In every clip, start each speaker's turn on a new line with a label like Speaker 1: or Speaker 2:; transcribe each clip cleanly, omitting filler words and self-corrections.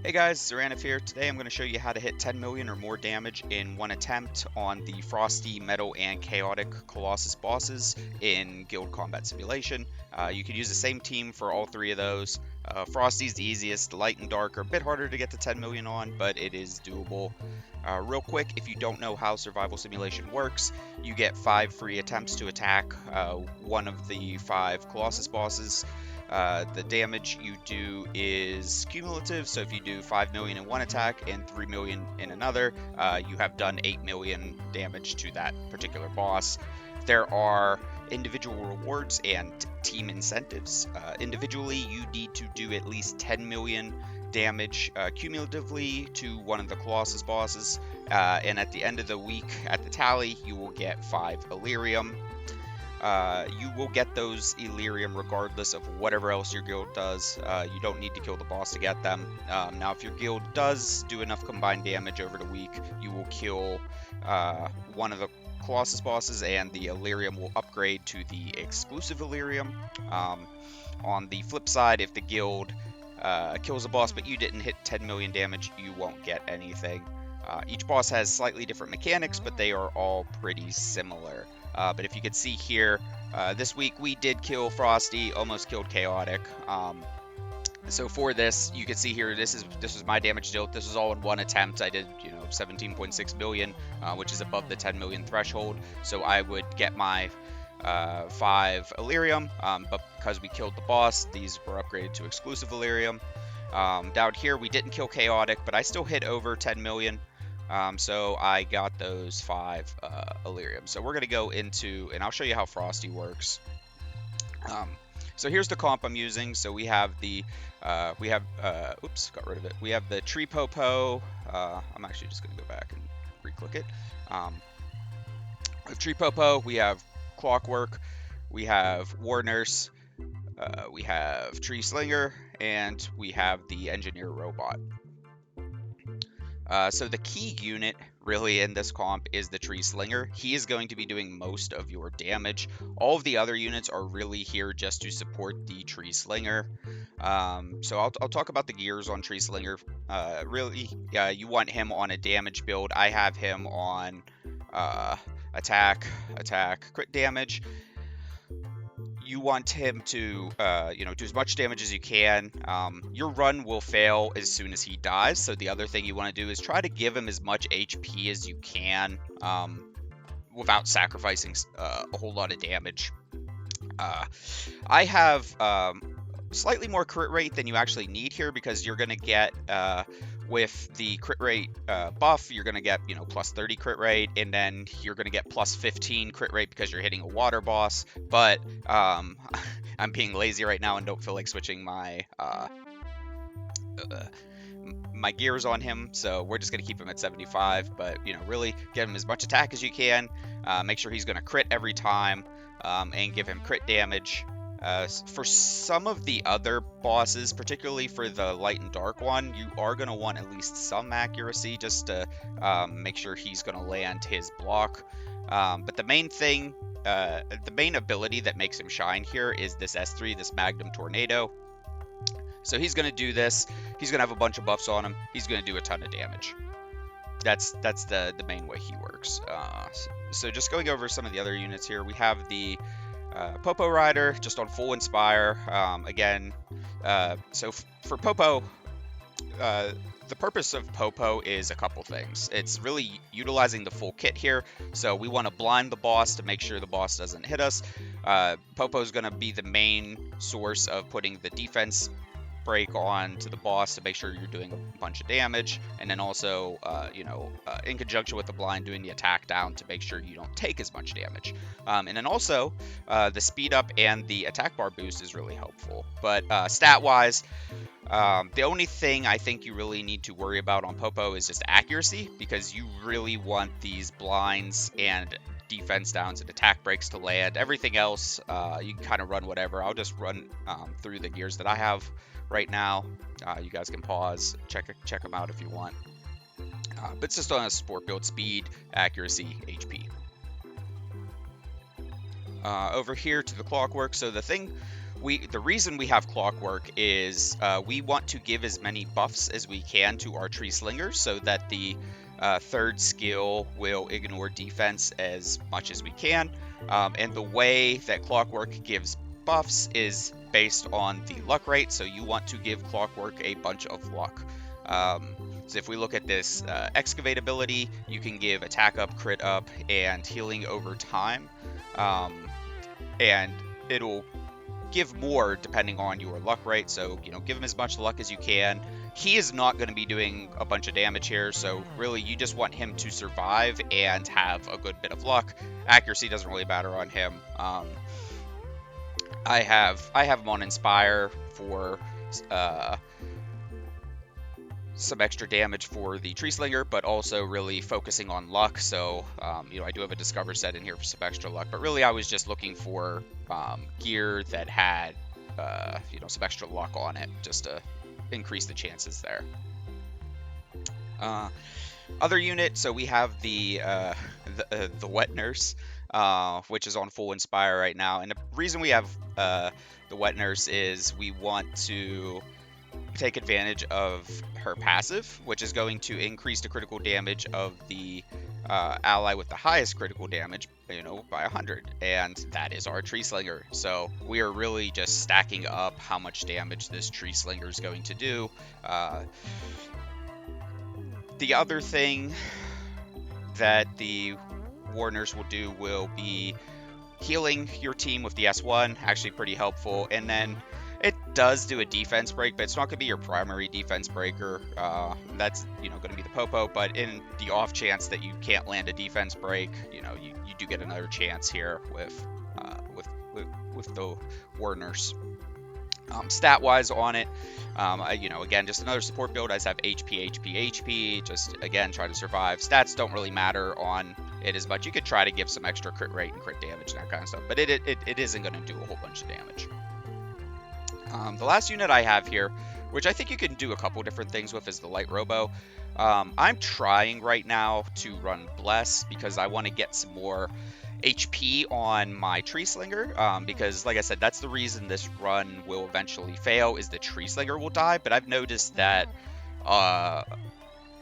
Speaker 1: Hey guys, Xoranath here. Today I'm going to show you how to hit 10 million or more damage in one attempt on the Frosty, Metal, and Chaotic Colossus bosses in Guild Combat Simulation. You can use the same team for all three of those. Frosty's the easiest, Light and Dark are a bit harder to get to 10 million on, but it is doable. Real quick, if you don't know how Survival Simulation works, you get 5 free attempts to attack one of the 5 Colossus bosses. The damage you do is cumulative, so if you do 5 million in one attack and 3 million in another, you have done 8 million damage to that particular boss. There are individual rewards and team incentives. Individually, you need to do at least 10 million damage cumulatively to one of the Colossus bosses, and at the end of the week, at the tally, you will get 5 Illyrium. You will get those Illyrium regardless of whatever else your guild does. You don't need to kill the boss to get them. Now, if your guild does do enough combined damage over the week, you will kill one of the Colossus bosses, and the Illyrium will upgrade to the exclusive Illyrium. On the flip side, if the guild kills a boss but you didn't hit 10 million damage, you won't get anything. Each boss has slightly different mechanics, but they are all pretty similar. But if you can see here, this week we did kill Frosty, almost killed Chaotic. So for this, you can see here, this was my damage dealt. This was all in one attempt. I did, 17.6 million, which is above the 10 million threshold. So I would get my 5 Illyrium, but because we killed the boss, these were upgraded to exclusive Illyrium. Down here, we didn't kill Chaotic, but I still hit over 10 million. So I got those 5 Illyrium. So we're going to go into, and I'll show you how Frosty works. So here's the comp I'm using. So we have the, oops, got rid of it. We have the Tree Popo. I'm actually just going to go back and re-click it. With Tree Popo, we have Clockwork, we have War Nurse, we have Tree Slinger, and we have the Engineer Robot. So the key unit really in this comp is the Tree Slinger. He is going to be doing most of your damage. All of the other units are really here just to support the Tree Slinger. So I'll talk about the gears on Tree Slinger. Really, you want him on a damage build. I have him on attack, crit damage. You want him to, do as much damage as you can. Your run will fail as soon as he dies, so the other thing you want to do is try to give him as much HP as you can without sacrificing a whole lot of damage. I have slightly more crit rate than you actually need here because you're going to get, with the crit rate buff, you're going to get, plus 30 crit rate, and then you're going to get plus 15 crit rate because you're hitting a water boss. But I'm being lazy right now and don't feel like switching my my gears on him, so we're just going to keep him at 75. But, really give him as much attack as you can. Make sure he's going to crit every time, and give him crit damage. For some of the other bosses, particularly for the Light and Dark one, you are going to want at least some accuracy just to make sure he's going to land his block. But the main thing, the main ability that makes him shine here is this S3, this Magnum Tornado. So he's going to do this. He's going to have a bunch of buffs on him. He's going to do a ton of damage. That's the main way he works. So just going over some of the other units here, we have the Popo Rider, just on full Inspire. So for Popo, the purpose of Popo is a couple things. It's really utilizing the full kit here. So we want to blind the boss to make sure the boss doesn't hit us. Popo is going to be the main source of putting the defense break on to the boss to make sure you're doing a bunch of damage, and then also in conjunction with the blind, doing the attack down to make sure you don't take as much damage. And then also the speed up and the attack bar boost is really helpful. But stat wise, the only thing I think you really need to worry about on Popo is just accuracy, because you really want these blinds and defense downs and attack breaks to land. Everything else, you can kind of run whatever. I'll just run through the gears that I have right now. You guys can pause, check them out if you want. But it's just on a support build: speed, accuracy, HP. Over here to the Clockwork. So the thing the reason we have Clockwork is we want to give as many buffs as we can to our Tree Slinger so that the third skill will ignore defense as much as we can. And the way that Clockwork gives buffs is based on the luck rate, so you want to give Clockwork a bunch of luck. So if we look at this Excavate ability, you can give attack up, crit up, and healing over time. And it'll give more depending on your luck rate, so give him as much luck as you can. He is not going to be doing a bunch of damage here, so really you just want him to survive and have a good bit of luck. Accuracy doesn't really matter on him. I have him on Inspire for some extra damage for the Tree Slinger, but also really focusing on luck. So, I do have a Discover set in here for some extra luck, but really I was just looking for gear that had, some extra luck on it, just to increase the chances there. Other unit, so we have the Wet Nurse, which is on full Inspire right now. And the reason we have the Wet Nurse is we want to take advantage of her passive, which is going to increase the critical damage of the ally with the highest critical damage, by 100, and that is our Tree Slinger. So we are really just stacking up how much damage this Tree Slinger is going to do. The other thing that the War Nurse will do will be healing your team with the S1, actually pretty helpful, and then it does do a defense break, but it's not going to be your primary defense breaker. That's going to be the Popo, but in the off chance that you can't land a defense break, you do get another chance here with the War Nurse. Stat wise on it, again, just another support build. I just have HP, just again try to survive. Stats don't really matter on it as much. You could try to give some extra crit rate and crit damage and that kind of stuff, but it isn't going to do a whole bunch of damage. The last unit I have here, which I think you can do a couple different things with, is the Light Robo. I'm trying right now to run Bless because I want to get some more HP on my Tree Slinger, because like I said, that's the reason this run will eventually fail, is the Tree Slinger will die. But I've noticed that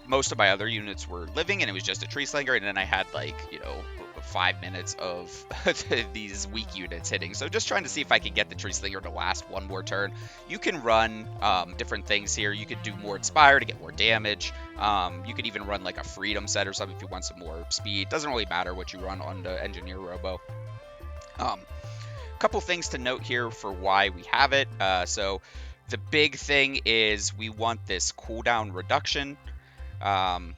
Speaker 1: most of my other units were living and it was just a Tree Slinger, and then I had 5 minutes of these weak units hitting. So just trying to see if I can get the Tree Slinger to last one more turn. You can run different things here. You could do more Inspire to get more damage. You could even run like a Freedom set or something if you want some more speed. Doesn't really matter what you run on the Engineer Robo. Couple things to note here for why we have it. So the big thing is we want this cooldown reduction.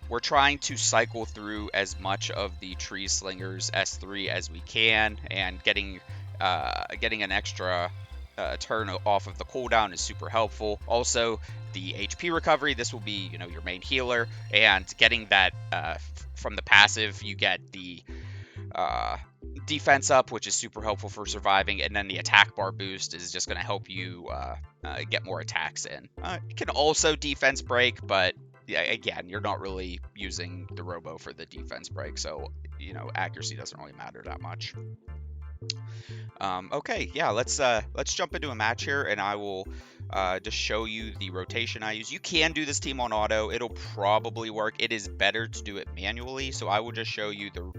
Speaker 1: We're trying to cycle through as much of the Tree Slinger's S3 as we can, and getting an extra turn off of the cooldown is super helpful. Also, the HP recovery, this will be your main healer, and getting that from the passive, you get the defense up, which is super helpful for surviving, and then the attack bar boost is just going to help you get more attacks in. You can also defense break, but yeah, again, you're not really using the Robo for the defense break, so accuracy doesn't really matter that much. Okay, yeah, let's jump into a match here, and I will just show you the rotation I use. You can do this team on auto; it'll probably work. It is better to do it manually, so I will just show you the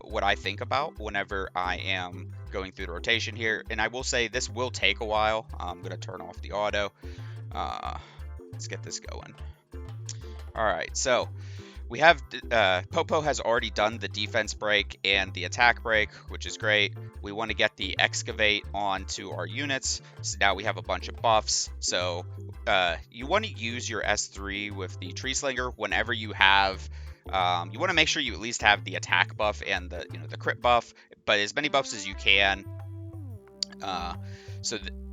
Speaker 1: what I think about whenever I am going through the rotation here. And I will say this will take a while. I'm gonna turn off the auto. Let's get this going. All right, so we have Popo has already done the defense break and the attack break, which is great. We want to get the Excavate onto our units, so now we have a bunch of buffs. So you want to use your S3 with the Tree Slinger whenever you have. You want to make sure you at least have the attack buff and the crit buff, but as many buffs as you can.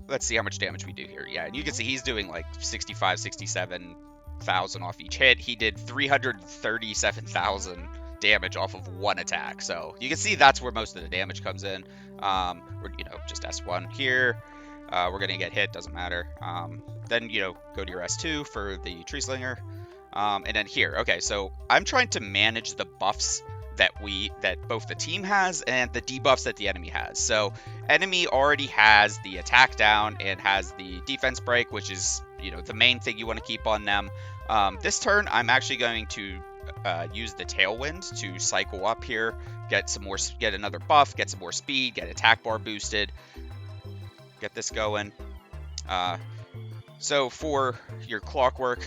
Speaker 1: Let's see how much damage we do here. Yeah, and you can see he's doing like 65, 67,000 off each hit. He did 337,000 damage off of one attack. So you can see that's where most of the damage comes in. We're just S1 here. We're gonna get hit, doesn't matter. Then go to your S2 for the Tree Slinger. And then here, okay, so I'm trying to manage the buffs that both the team has and the debuffs that the enemy has. So enemy already has the attack down and has the defense break, which is, you know, the main thing you want to keep on them. This turn, I'm actually going to use the tailwind to cycle up here, get another buff, get some more speed, get attack bar boosted, get this going. So for your clockwork,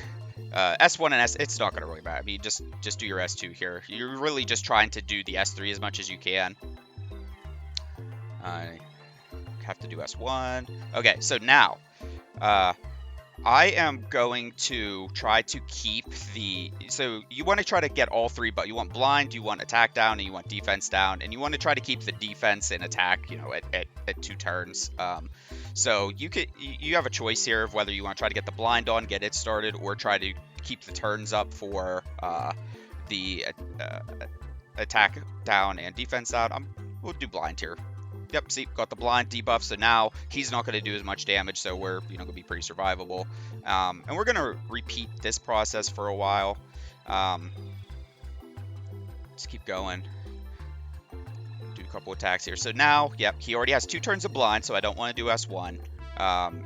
Speaker 1: S1 and S, it's not going to really matter. I mean, just do your S2 here. You're really just trying to do the S3 as much as you can. I have to do S1. Okay, so now, I am going to try to keep the... So you want to try to get all three, but you want blind, you want attack down, and you want defense down, and you want to try to keep the defense and attack, you know, at 2 turns. So you have a choice here of whether you want to try to get the blind on, get it started, or try to keep the turns up for the attack down and defense down. We'll do blind here. Yep, see, got the blind debuff, so now he's not going to do as much damage, so we're, you know, going to be pretty survivable. And we're going to repeat this process for a while. Just keep going. Do a couple attacks here. So now, yep, he already has 2 turns of blind, so I don't want to do S1.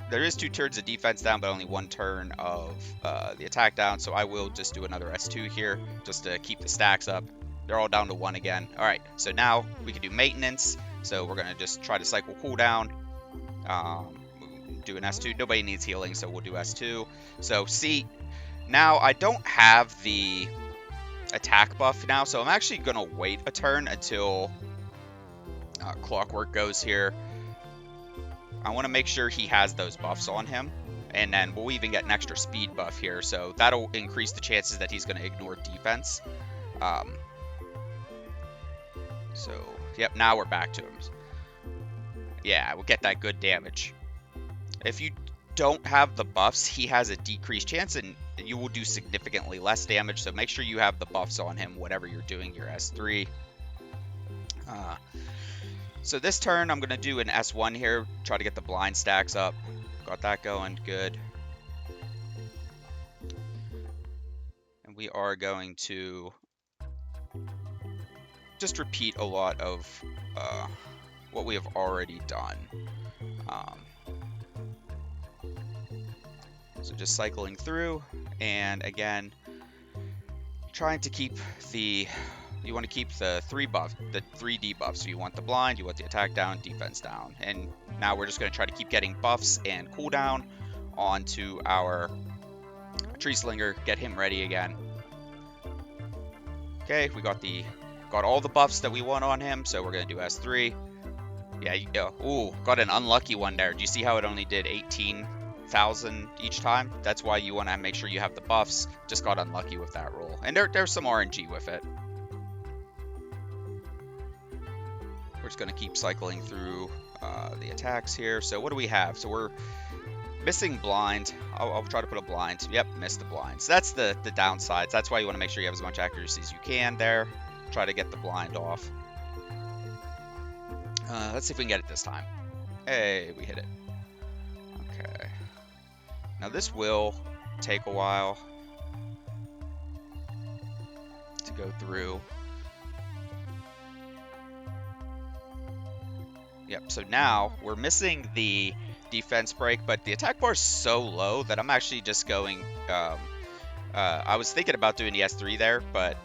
Speaker 1: There is 2 turns of defense down, but only 1 turn of the attack down, so I will just do another S2 here, just to keep the stacks up. They're all down to 1 again. All right, so now we can do maintenance. So we're going to just try to cycle cooldown, do an S2. Nobody needs healing, so we'll do S2. So see, now I don't have the attack buff now, so I'm actually going to wait a turn until Clockwork goes here. I want to make sure he has those buffs on him, and then we'll even get an extra speed buff here, so that'll increase the chances that he's going to ignore defense. So... Yep, now we're back to him. Yeah, we'll get that good damage. If you don't have the buffs, he has a decreased chance, and you will do significantly less damage, so make sure you have the buffs on him, whatever you're doing your S3. So this turn, I'm going to do an S1 here, try to get the blind stacks up. Got that going, good. And we are going to... just repeat a lot of what we have already done. So just cycling through, and again, trying to keep the... You want to keep the 3 debuffs. So you want the blind, you want the attack down, defense down. And now we're just going to try to keep getting buffs and cooldown onto our Tree Slinger, get him ready again. Okay, we got all the buffs that we want on him, so we're going to do S3. Yeah, ooh, got an unlucky one there. Do you see how it only did 18,000 each time? That's why you want to make sure you have the buffs. Just got unlucky with that roll. And there's some RNG with it. We're just going to keep cycling through the attacks here. So what do we have? So we're missing blind. I'll try to put a blind. Yep, missed the blind. So that's the downsides. That's why you want to make sure you have as much accuracy as you can there. Try to get the blind off. Let's see if we can get it this time. Hey, we hit it. Okay. Now this will take a while to go through. Yep, so now we're missing the defense break, but the attack bar is so low that I'm actually just going... I was thinking about doing the S3 there, but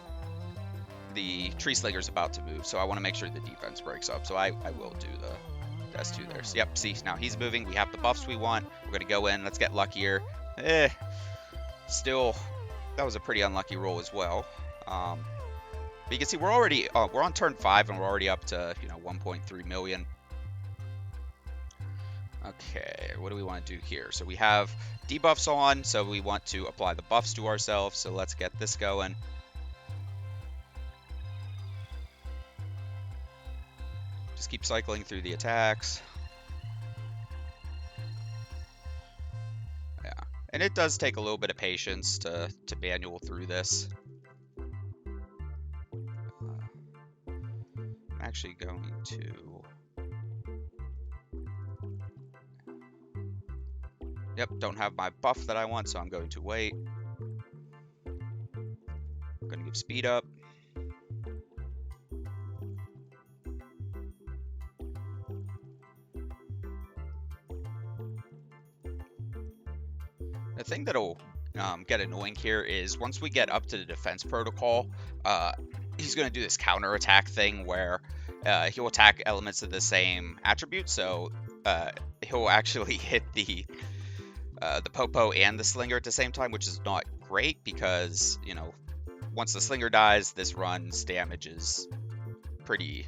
Speaker 1: the Tree Slinger's about to move, so I want to make sure the defense breaks up, so I will do the S2 there. So, yep, see, now he's moving. We have the buffs we want. We're going to go in. Let's get luckier. Still, that was a pretty unlucky roll as well. But you can see we're already, we're on turn 5, and we're already up to, 1.3 million. Okay, what do we want to do here? So we have debuffs on, so we want to apply the buffs to ourselves, so let's get this going. Just keep cycling through the attacks. Yeah, and it does take a little bit of patience to manual through this. I'm actually going to... Yep, don't have my buff that I want, so I'm going to wait. I'm going to give speed up. thing that'll get annoying here is once we get up to the defense protocol, he's going to do this counterattack thing where he'll attack elements of the same attribute. So he'll actually hit the Popo and the Slinger at the same time, which is not great because, you know, once the Slinger dies, this run's damage is pretty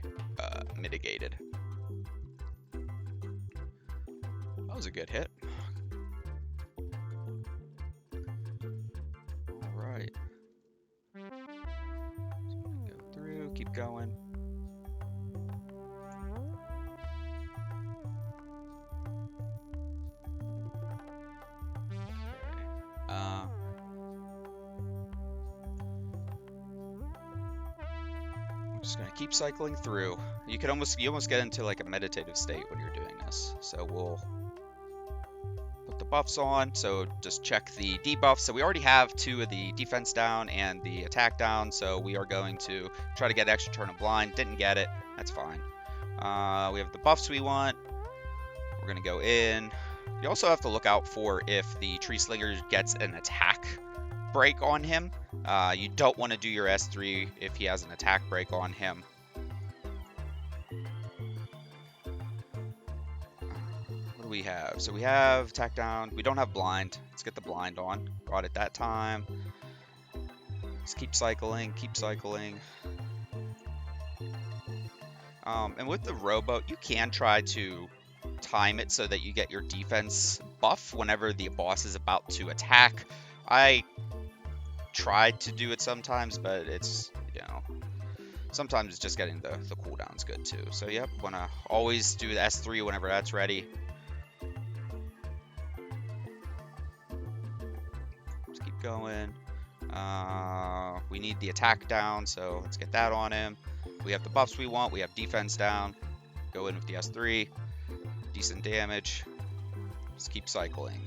Speaker 1: mitigated. That was a good hit. All right. Go through, keep going. I'm just gonna keep cycling through. You almost get into like a meditative state when you're doing this. So we'll put the buffs on. So just check the debuffs. So we already have 2 of the defense down and the attack down. So we are going to try to get extra turn of blind. Didn't get it. That's fine. We have the buffs we want. We're gonna go in. You also have to look out for if the Tree Slinger gets an attack break on him. You don't want to do your S3 if he has an attack break on him. What do we have? So we have attack down. We don't have blind. Let's get the blind on. Got it that time. Let's keep cycling, keep cycling. And with the rowboat, you can try to time it so that you get your defense buff whenever the boss is about to attack. I tried to do it sometimes, but it's, you know, sometimes it's just getting the cooldown's good too. So yep, wanna always do the S3 whenever that's ready. Let's keep going. We need the attack down, so let's get that on him. We have the buffs we want, we have defense down. Go in with the S3. Decent damage. Just keep cycling.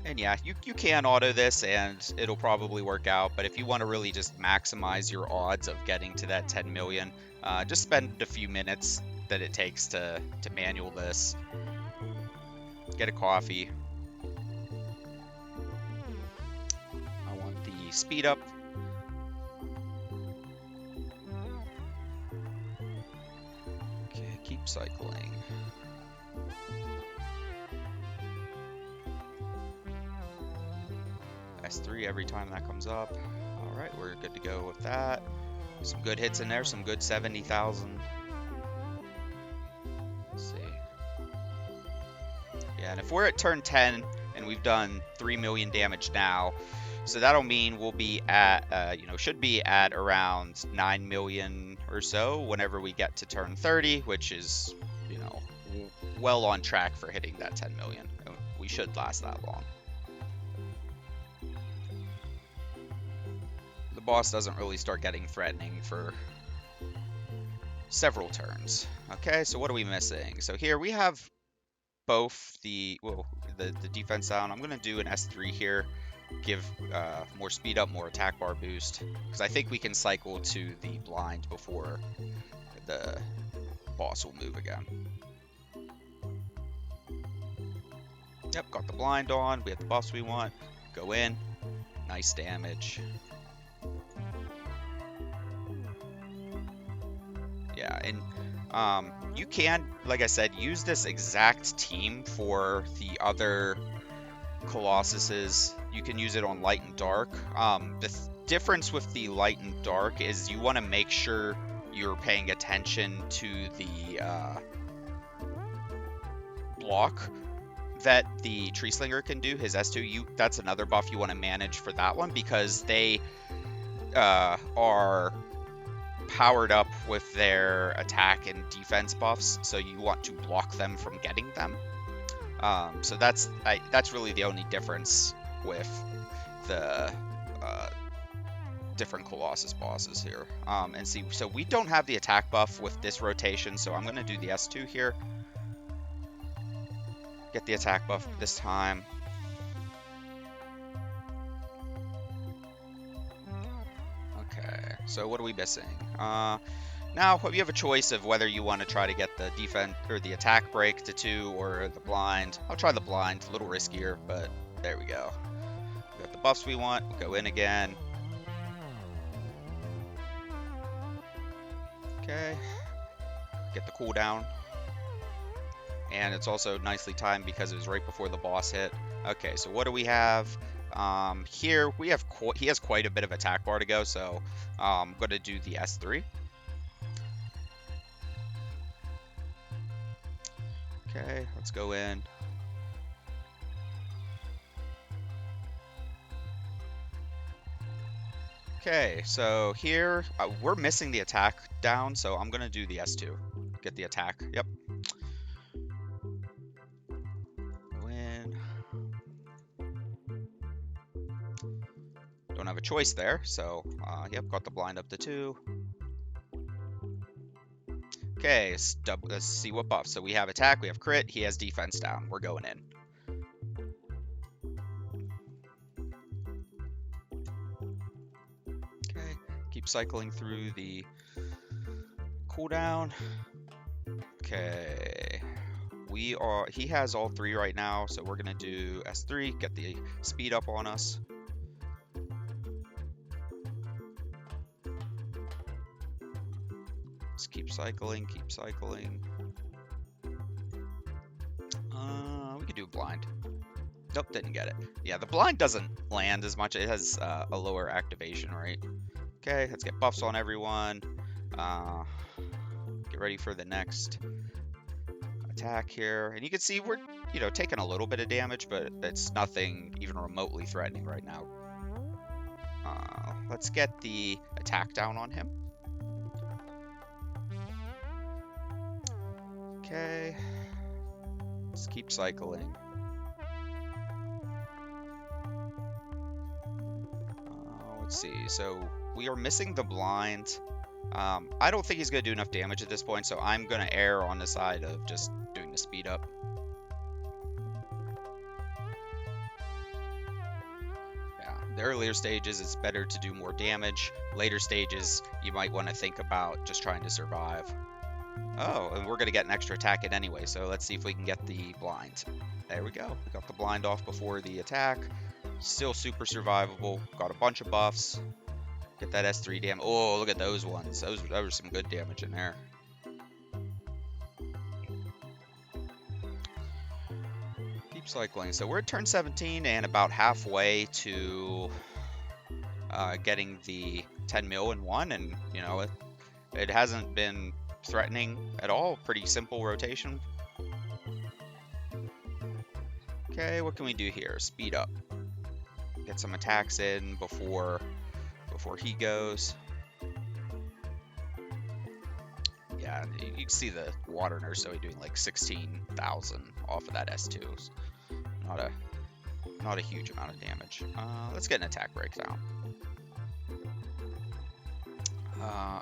Speaker 1: And yeah, you can auto this and it'll probably work out, but if you want to really just maximize your odds of getting to that 10 million, just spend a few minutes that it takes to manual this. Get a coffee. I want the speed up. Okay, keep cycling. S3 every time that comes up. Alright, we're good to go with that. Some good hits in there, some good 70,000. Let's see. Yeah, and if we're at turn 10 and we've done 3 million damage now, so that'll mean we'll be at, should be at around 9 million or so whenever we get to turn 30, which is, you know, well on track for hitting that 10 million. We should last that long. Boss doesn't really start getting threatening for several turns. Okay, so what are we missing? So here we have both the defense down. I'm gonna do an S3 here, give more speed up, more attack bar boost, because I think we can cycle to the blind before the boss will move again. Yep, got the blind on. We have the buffs we want. Go in. Nice damage. Yeah, and you can, like I said, use this exact team for the other Colossuses. You can use it on light and dark. The difference with the light and dark is you want to make sure you're paying attention to the block that the Tree Slinger can do, his S2. That's another buff you want to manage for that one, because they are powered up with their attack and defense buffs, so you want to block them from getting them. So that's really the only difference with the different Colossus bosses here. And see, so we don't have the attack buff with this rotation, so I'm going to do the S2 here. Get the attack buff this time. Okay, so what are we missing? Now, you have a choice of whether you want to try to get the defense or the attack break to 2 or the blind. I'll try the blind, a little riskier, but there we go. We got the buffs we want. We'll go in again. Okay. Get the cooldown. And it's also nicely timed because it was right before the boss hit. Okay, so what do we have? Here we have he has quite a bit of attack bar to go, so I'm going to do the S3. Okay, let's go in. Okay, so here we're missing the attack down, so I'm going to do the S2. Get the attack. Yep. Go in. Don't have a choice there, so yep, got the blind up to 2. Okay, let's see what buffs. So we have attack, we have crit, he has defense down. We're going in. Okay, keep cycling through the cooldown. Okay, he has all 3 right now, so we're gonna do S3, get the speed up on us. Just keep cycling, keep cycling. We could do a blind. Nope, didn't get it. Yeah, the blind doesn't land as much. It has a lower activation rate. Okay, let's get buffs on everyone. Get ready for the next attack here. And you can see we're, taking a little bit of damage, but it's nothing even remotely threatening right now. Let's get the attack down on him. Okay, let's keep cycling. Let's see, so we are missing the blind. I don't think he's going to do enough damage at this point, so I'm going to err on the side of just doing the speed up. Yeah, the earlier stages, it's better to do more damage. Later stages, you might want to think about just trying to survive. Oh, and we're going to get an extra attack in anyway, so let's see if we can get the blind. There we go. We got the blind off before the attack. Still super survivable. Got a bunch of buffs. Get that S3 damage. Oh, look at those ones. Those were some good damage in there. Keep cycling. So we're at turn 17 and about halfway to getting the 10 mil in one, and it hasn't been threatening at all. Pretty simple rotation. Okay, what can we do here? Speed up. Get some attacks in before he goes. Yeah, you can see the water nurse doing like 16,000 off of that S2. Not a huge amount of damage. Let's get an attack breakdown.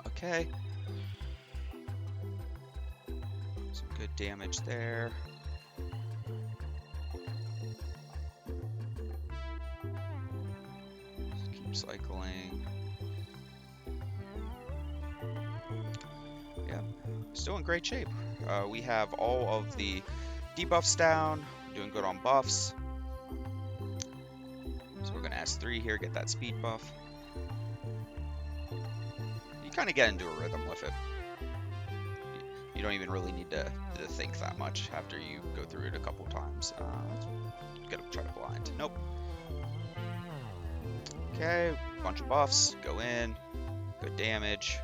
Speaker 1: Okay. Some good damage there. Just keep cycling. Yeah, still in great shape. We have all of the debuffs down. Doing good on buffs. So we're going to S3 here, get that speed buff. You kind of get into a rhythm with it. You don't even really need to think that much after you go through it a couple times. Let's try to blind. Nope. Okay, bunch of buffs. Go in. Good damage.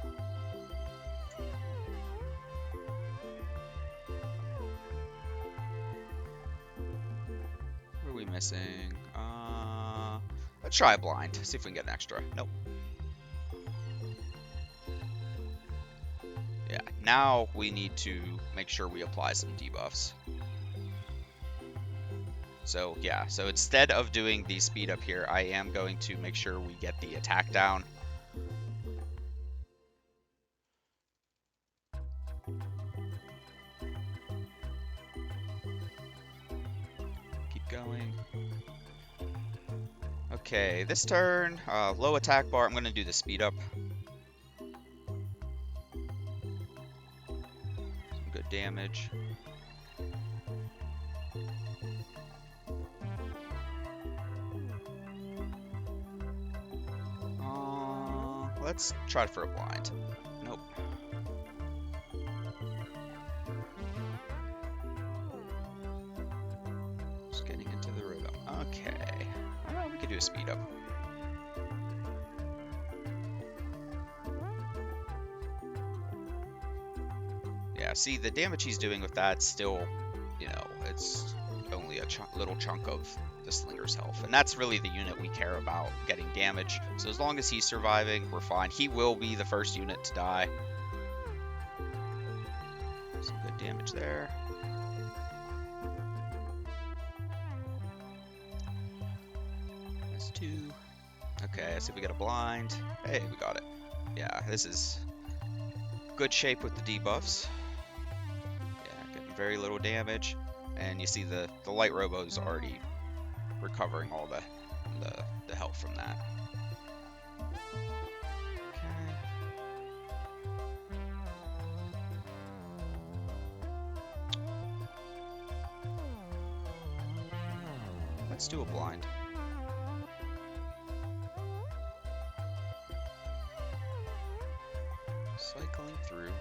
Speaker 1: What are we missing? Let's try a blind. See if we can get an extra. Nope. Yeah, now we need to make sure we apply some debuffs. So yeah, so instead of doing the speed up here, I am going to make sure we get the attack down. Keep going. Okay, this turn, low attack bar, I'm going to do the speed up. damage. Let's try for a blind. Nope. Just getting into the rhythm. Okay. We could do a speed up. Yeah, see, the damage he's doing with that still, you know, it's only a little chunk of the Slinger's health. And that's really the unit we care about, getting damage. So as long as he's surviving, we're fine. He will be the first unit to die. Some good damage there. That's 2. Okay, let's see if we get a blind. Hey, we got it. Yeah, this is good shape with the debuffs. Yeah, getting very little damage. And you see the light robo's already recovering all the health from that. Okay. Let's do a blind. Cycling through.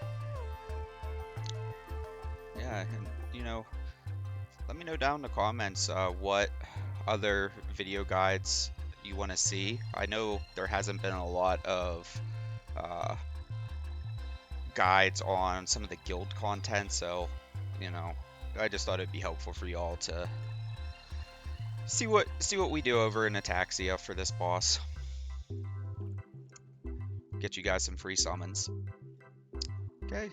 Speaker 1: Yeah, and you know, let me know down in the comments what other video guides you want to see. I know there hasn't been a lot of guides on some of the guild content, so you know, I just thought it'd be helpful for y'all to see what we do over in Ataxia for this boss. Get you guys some free summons. Okay.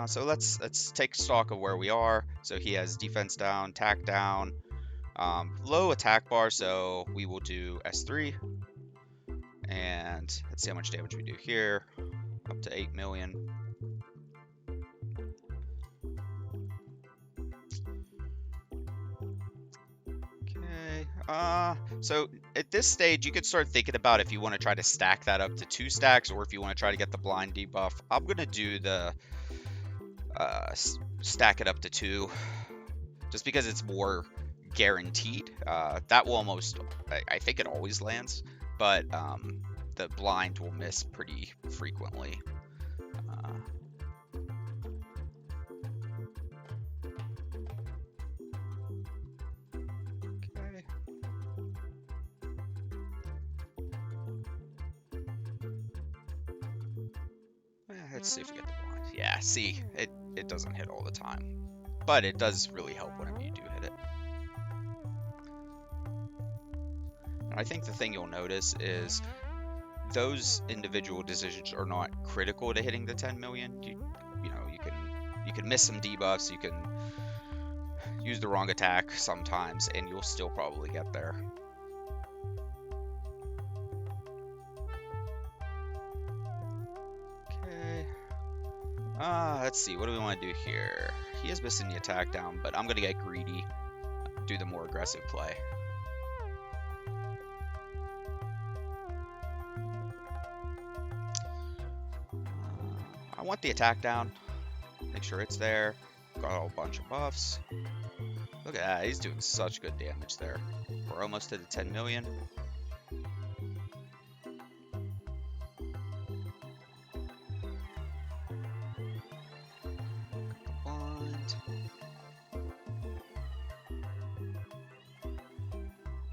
Speaker 1: So let's take stock of where we are. So he has defense down, attack down, low attack bar, so we will do S3. And let's see how much damage we do here. Up to 8 million. Okay. So at this stage, you could start thinking about if you want to try to stack that up to 2 stacks, or if you want to try to get the blind debuff. I'm gonna do the stack it up to 2, just because it's more guaranteed. That will almost, I think it always lands, but the blind will miss pretty frequently. Okay. Let's see if we get the blind. Yeah, see, it doesn't hit all the time, but it does really help whenever you do hit it. And I think the thing you'll notice is those individual decisions are not critical to hitting the 10 million. You know, you can miss some debuffs, you can use the wrong attack sometimes, and you'll still probably get there. Let's see, what do we want to do here? He is missing the attack down, but I'm going to get greedy, do the more aggressive play. I want the attack down, make sure it's there. Got a whole bunch of buffs. Look at that, he's doing such good damage there. We're almost to the 10 million.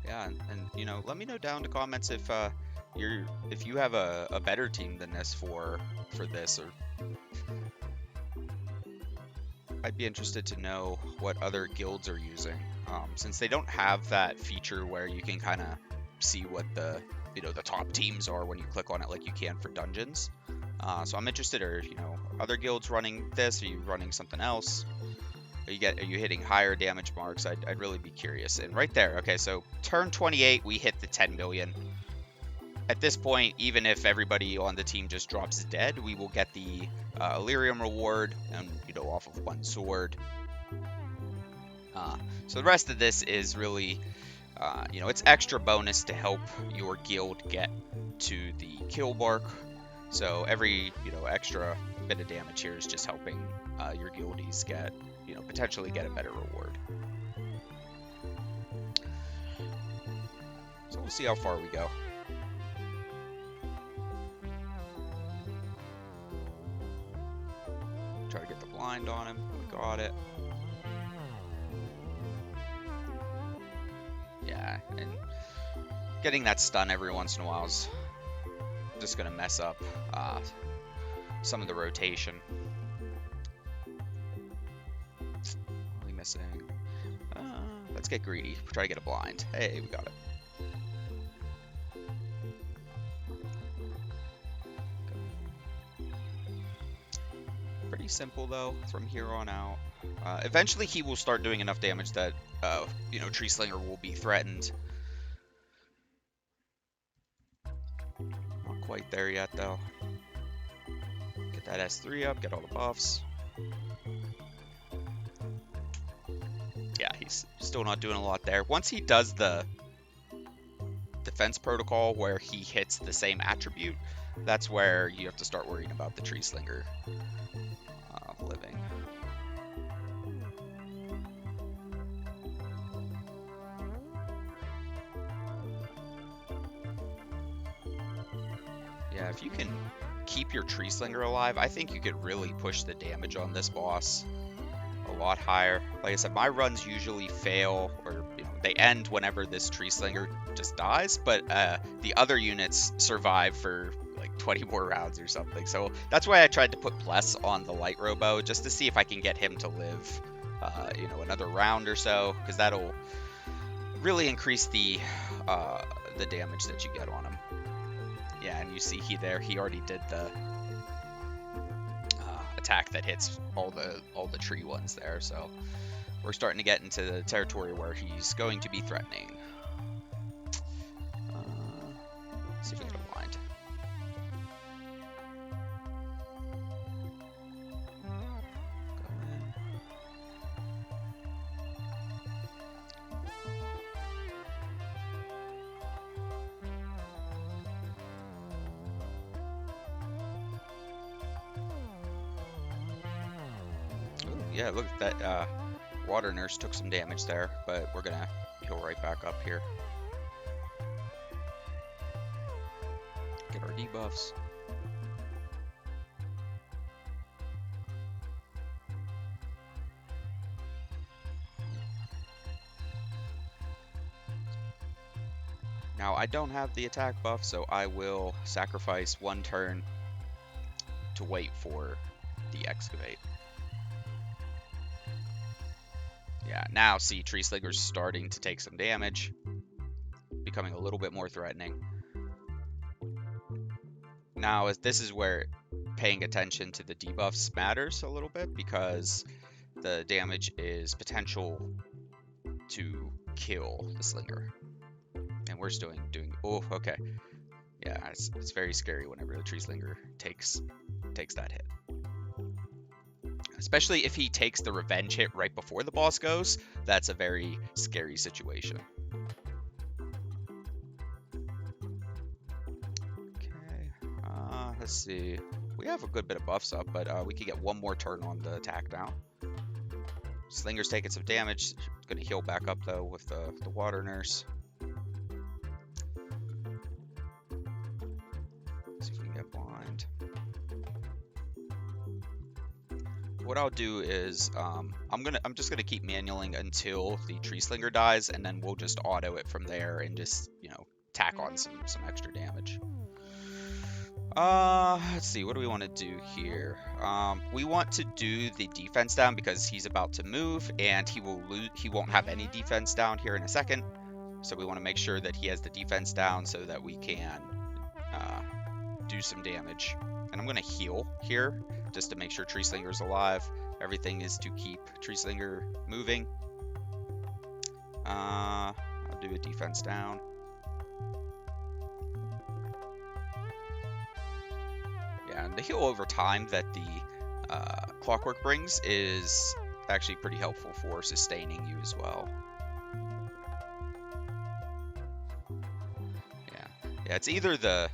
Speaker 1: Yeah, and you know, let me know down in the comments if you have a better team than this for this, or I'd be interested to know what other guilds are using, since they don't have that feature where you can kind of see what the top teams are when you click on it like you can for dungeons. So I'm interested, are other guilds running this? Are you running something else? Are you hitting higher damage marks? I'd really be curious. And right there, okay, so turn 28, we hit the 10 million. At this point, even if everybody on the team just drops dead, we will get the Illyrium reward, and off of 1 sword. So the rest of this is really, it's extra bonus to help your guild get to the kill mark. So every, extra bit of damage here is just helping your guildies get, potentially get a better reward. So we'll see how far we go. Try to get the blind on him. We got it. Yeah, and getting that stun every once in a while is just going to mess up some of the rotation. Only missing. Let's get greedy. Try to get a blind. Hey, we got it. Pretty simple though from here on out. Eventually he will start doing enough damage that Tree Slinger will be threatened. Not quite there yet though. Get that S3 up, get all the buffs. Yeah, he's still not doing a lot there. Once he does the defense protocol where he hits the same attribute, that's where you have to start worrying about the Tree Slinger living. Yeah, if you can keep your Tree Slinger alive, I think you could really push the damage on this boss a lot higher. Like I said, my runs usually fail, or they end whenever this Tree Slinger just dies, but the other units survive for like 20 more rounds or something. So that's why I tried to put Bless on the Light Robo, just to see if I can get him to live another round or so, because that'll really increase the damage that you get on him. Yeah, and you see he already did the attack that hits all the tree ones there, so we're starting to get into the territory where he's going to be threatening. Let's see if we can get a blind. Yeah, look at that. Water Nurse took some damage there, but we're gonna heal right back up here. Get our debuffs. Now, I don't have the attack buff, so I will sacrifice one turn to wait for the Excavate. Yeah, now see, Tree Slinger's starting to take some damage, becoming a little bit more threatening. Now, this is where paying attention to the debuffs matters a little bit, because the damage is potential to kill the Slinger. And we're still doing oh, okay. Yeah, it's very scary whenever the Tree Slinger takes that hit. Especially if he takes the revenge hit right before the boss goes, that's a very scary situation. Okay, let's see. We have a good bit of buffs up, but we could get one more turn on the attack now. Slinger's taking some damage. Going to heal back up though with the Water Nurse. See if we can get blind. What I'll do is I'm just gonna keep manualing until the Tree Slinger dies, and then we'll just auto it from there and just tack on some extra damage. Let's see, what do we want to do here? We want to do the defense down because he's about to move and he won't have any defense down here in a second. So we want to make sure that he has the defense down so that we can do some damage. And I'm gonna heal here just to make sure Tree Slinger's alive. Everything is to keep Tree Slinger moving. I'll do a defense down. Yeah, and the heal over time that the Clockwork brings is actually pretty helpful for sustaining you as well. Yeah, it's either the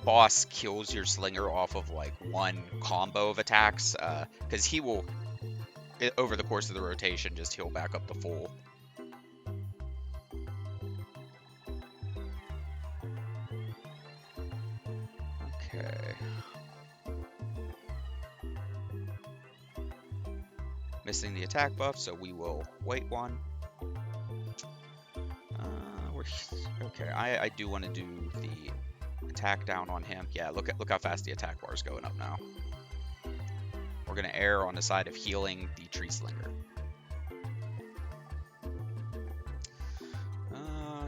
Speaker 1: boss kills your slinger off of like one combo of attacks, because he will, over the course of the rotation, just heal back up to full. Okay. Missing the attack buff, so we will wait one. Okay, I do want to do the attack down on him. Yeah, look how fast the attack bar is going up now. We're gonna err on the side of healing the tree slinger.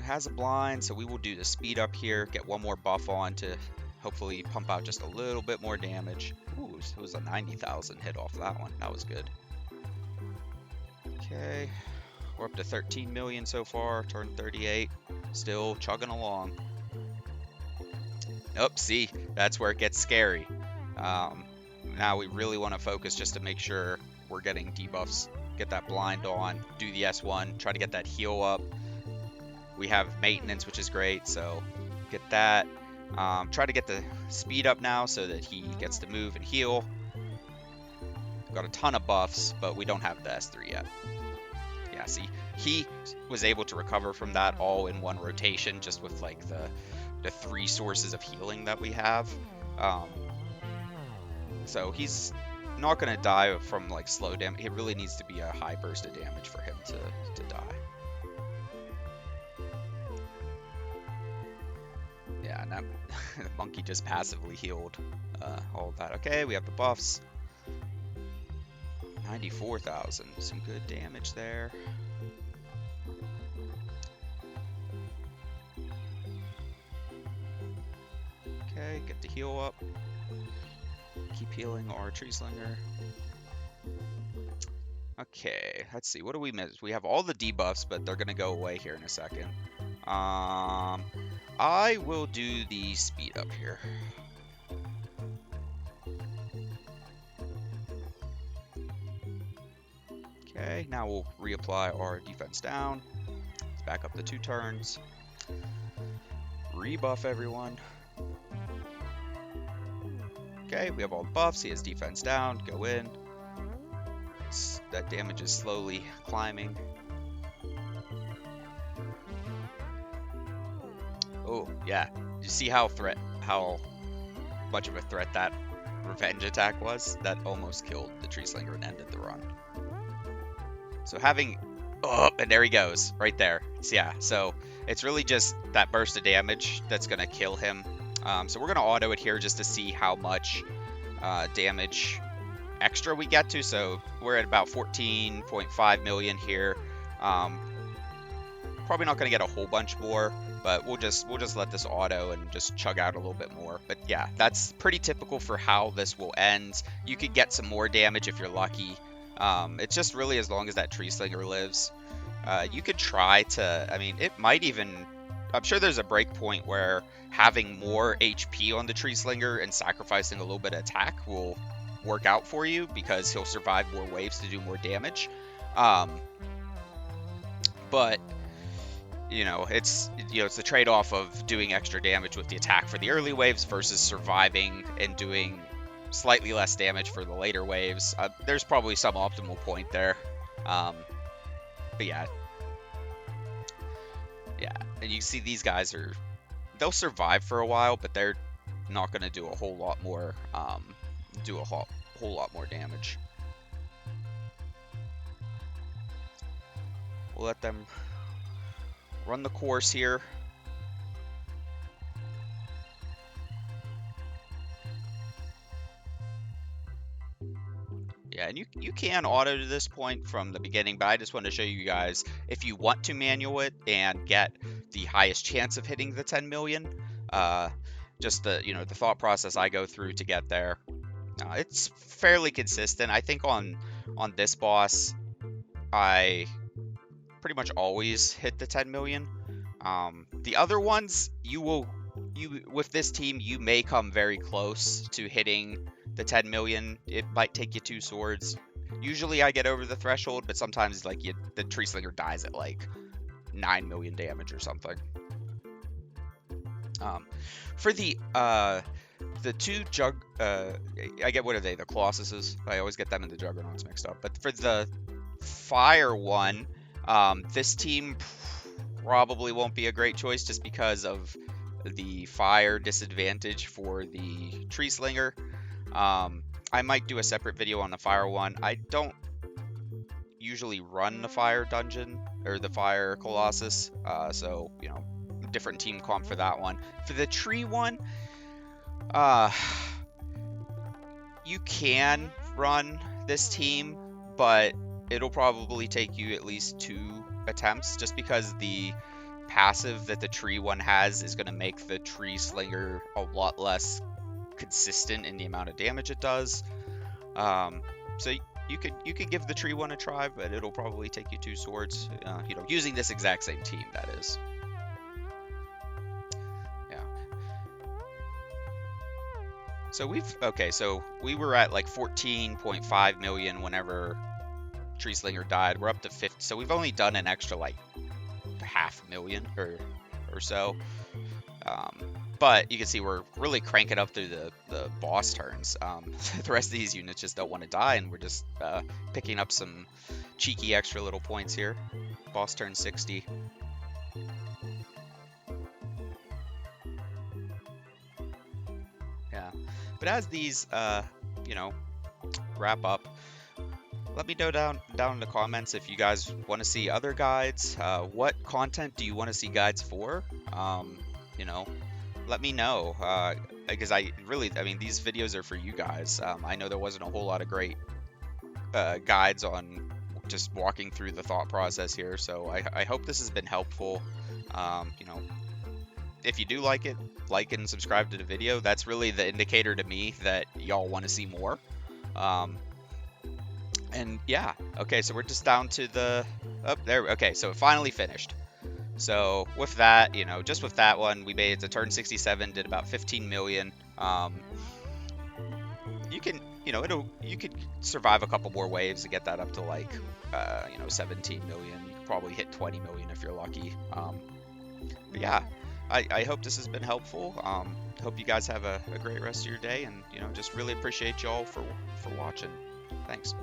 Speaker 1: Has a blind, so we will do the speed up here, get one more buff on to hopefully pump out just a little bit more damage. Ooh, it was a 90,000 hit off that one. That was good. Okay, we're up to 13 million so far, turned 38, still chugging along. Nope, see, that's where it gets scary. Now we really want to focus just to make sure we're getting debuffs, get that blind on, do the S1, try to get that heal up. We have maintenance, which is great, so get that. Try to get the speed up now so that he gets to move and heal. Got a ton of buffs, but we don't have the S3 yet. Yeah, see, he was able to recover from that all in one rotation, just with like the 3 sources of healing that we have. So he's not going to die from like slow damage. It really needs to be a high burst of damage for him to die. Yeah, and that the monkey just passively healed all of that. Okay, we have the buffs. 94,000, some good damage there. Okay, get the heal up. Keep healing our tree slinger. Okay, let's see. What do we miss? We have all the debuffs, but they're gonna go away here in a second. I will do the speed up here. Okay, now we'll reapply our defense down. Let's back up the 2 turns. Rebuff everyone. Okay, we have all the buffs. He has defense down. Go in. That damage is slowly climbing. Oh, yeah. You see how much of a threat that revenge attack was? That almost killed the tree slinger and ended the run. So having... Oh, and there he goes. Right there. So, yeah, so it's really just that burst of damage that's going to kill him. So we're going to auto it here just to see how much damage extra we get to. So we're at about 14.5 million here. Probably not going to get a whole bunch more, but we'll just let this auto and just chug out a little bit more. But yeah, that's pretty typical for how this will end. You could get some more damage if you're lucky. It's just really as long as that tree slinger lives. You could try to, I mean, it might even, I'm sure there's a break point where having more HP on the tree slinger and sacrificing a little bit of attack will work out for you because he'll survive more waves to do more damage. But it's the trade-off of doing extra damage with the attack for the early waves versus surviving and doing slightly less damage for the later waves. There's probably some optimal point there. But yeah, and you see these guys they'll survive for a while, but they're not going to do a whole lot more whole lot more damage. We'll let them run the course here. Yeah, and you can auto to this point from the beginning, but I just want to show you guys if you want to manual it and get the highest chance of hitting the 10 million, just the thought process I go through to get there. It's fairly consistent. I think on this boss, I pretty much always hit the 10 million. The other ones, with this team, you may come very close to hitting the 10 million. It might take you 2 swords. Usually I get over the threshold, but sometimes like the tree slinger dies at like 9 million damage or something. Um, for the two I get, what are they? The Colossuses. I always get them and the Juggernauts mixed up. But for the fire one, this team probably won't be a great choice just because of the fire disadvantage for the Tree Slinger. I might do a separate video on the fire one. I don't usually run the fire dungeon or the fire Colossus, so different team comp for that one. For the tree one, you can run this team, but it'll probably take you at least 2 attempts, just because the passive that the tree one has is going to make the tree slinger a lot less consistent in the amount of damage it does. So you could give the tree one a try, but it'll probably take you 2 swords. Using this exact same team, that is. Yeah. So we were at like 14.5 million whenever Tree Slinger died. We're up to 50, so we've only done an extra like 500,000 or so. But you can see we're really cranking up through the boss turns. The rest of these units just don't want to die, and we're just picking up some cheeky extra little points here. Boss turn 60. Yeah, but as these wrap up, let me know down in the comments if you guys want to see other guides. What content do you want to see guides for? Let me know, because I mean, these videos are for you guys. I know there wasn't a whole lot of great guides on just walking through the thought process here, so I hope this has been helpful. If you do like it, like and subscribe to the video. That's really the indicator to me that y'all want to see more. And yeah, okay, so we're just down to the there. Okay, so it finally finished. So with that, just with that one, we made it to turn 67, did about 15 million. You can, you could survive a couple more waves to get that up to like, 17 million. You could probably hit 20 million if you're lucky. But yeah, I hope this has been helpful. Hope you guys have a great rest of your day, and just really appreciate y'all for watching. Thanks.